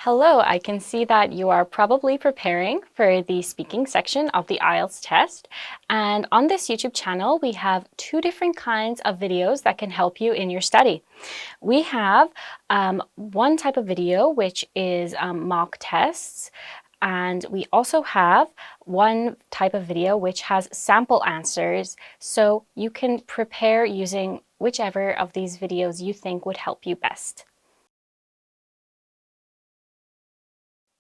Hello, I can see that you are probably preparing for the speaking section of the IELTS test. And on this YouTube channel, we have two different kinds of videos that can help you in your study. We have one type of video, which is mock tests. And we also have one type of video which has sample answers. So you can prepare using whichever of these videos you think would help you best.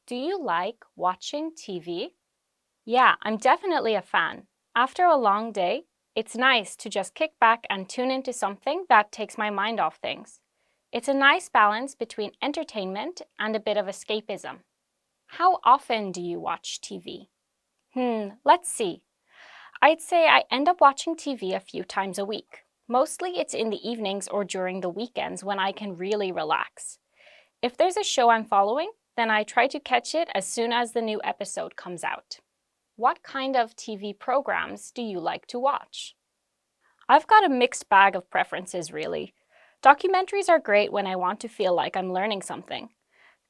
Do you like watching TV? Yeah, I'm definitely a fan. After a long day, it's nice to just kick back and tune into something that takes my mind off things. It's a nice balance between entertainment and a bit of escapism. How often do you watch TV? Let's see. I'd say I end up watching TV a few times a week. Mostly it's in the evenings or during the weekends when I can really relax. If there's a show I'm following, then I try to catch it as soon as the new episode comes out. What kind of TV programs do you like to watch? I've got a mixed bag of preferences, really. Documentaries are great when I want to feel like I'm learning something.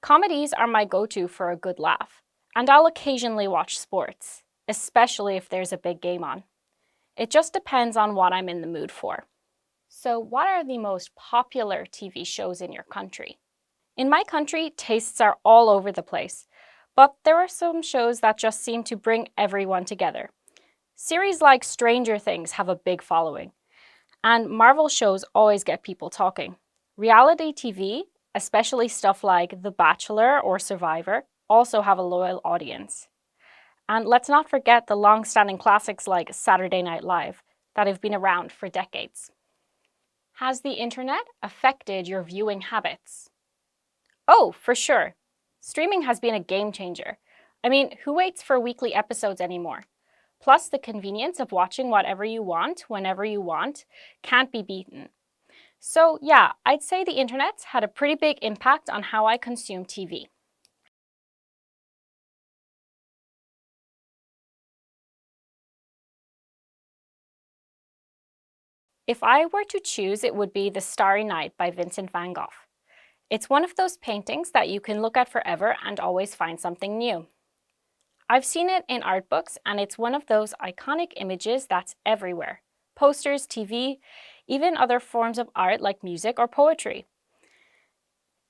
Comedies are my go-to for a good laugh, and I'll occasionally watch sports, especially if there's a big game on. It just depends on what I'm in the mood for. So, what are the most popular TV shows in your country? In my country, tastes are all over the place, but there are some shows that just seem to bring everyone together. Series like Stranger Things have a big following, and Marvel shows always get people talking. Reality TV, especially stuff like The Bachelor or Survivor, also have a loyal audience. And let's not forget the long-standing classics like Saturday Night Live that have been around for decades. Has the internet affected your viewing habits? Oh, for sure. Streaming has been a game changer. I mean, who waits for weekly episodes anymore? Plus, the convenience of watching whatever you want, whenever you want, can't be beaten. So yeah, I'd say the internet's had a pretty big impact on how I consume TV. If I were to choose, it would be The Starry Night by Vincent van Gogh. It's one of those paintings that you can look at forever and always find something new. I've seen it in art books, and it's one of those iconic images that's everywhere. Posters, TV, even other forms of art like music or poetry.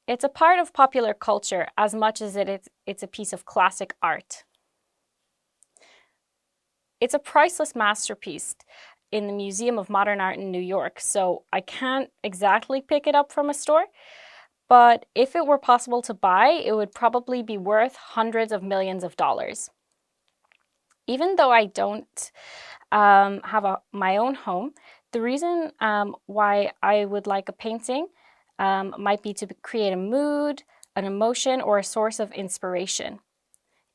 It's a part of popular culture as much as it's a piece of classic art. It's a priceless masterpiece in the Museum of Modern Art in New York, so I can't exactly pick it up from a store. But if it were possible to buy, it would probably be worth hundreds of millions of dollars. Even though I don't have my own home, the reason why I would like a painting might be to create a mood, an emotion, or a source of inspiration.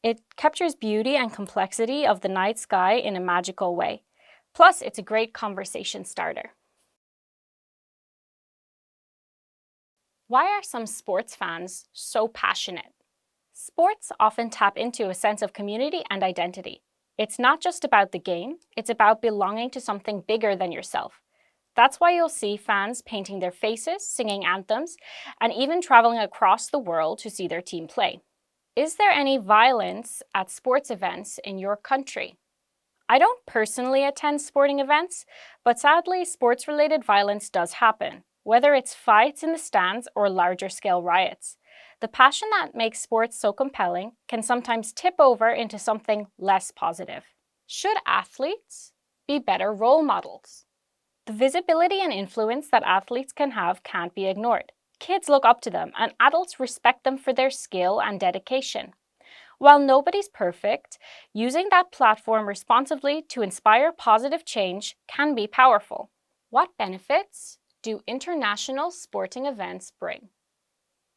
It captures beauty and complexity of the night sky in a magical way. Plus, it's a great conversation starter. Why are some sports fans so passionate? Sports often tap into a sense of community and identity. It's not just about the game, it's about belonging to something bigger than yourself. That's why you'll see fans painting their faces, singing anthems, and even traveling across the world to see their team play. Is there any violence at sports events in your country? I don't personally attend sporting events, but sadly, sports-related violence does happen, whether it's fights in the stands or larger-scale riots. The passion that makes sports so compelling can sometimes tip over into something less positive. Should athletes be better role models? The visibility and influence that athletes can have can't be ignored. Kids look up to them, and adults respect them for their skill and dedication. While nobody's perfect, using that platform responsibly to inspire positive change can be powerful. What benefits do international sporting events bring?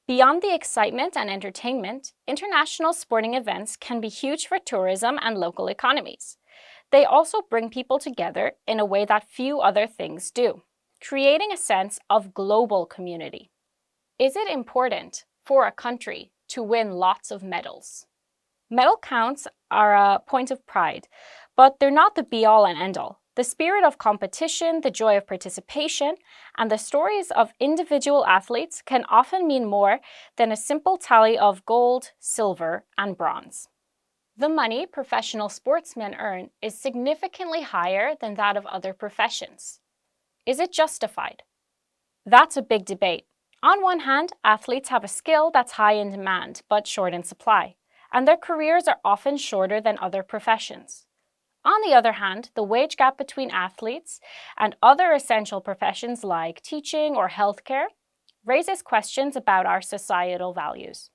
Beyond the excitement and entertainment, international sporting events can be huge for tourism and local economies. They also bring people together in a way that few other things do, creating a sense of global community. Is it important for a country to win lots of medals? Medal counts are a point of pride, but they're not the be-all and end-all. The spirit of competition, the joy of participation, and the stories of individual athletes can often mean more than a simple tally of gold, silver, and bronze. The money professional sportsmen earn is significantly higher than that of other professions. Is it justified? That's a big debate. On one hand, athletes have a skill that's high in demand but short in supply, and their careers are often shorter than other professions. On the other hand, the wage gap between athletes and other essential professions like teaching or healthcare raises questions about our societal values.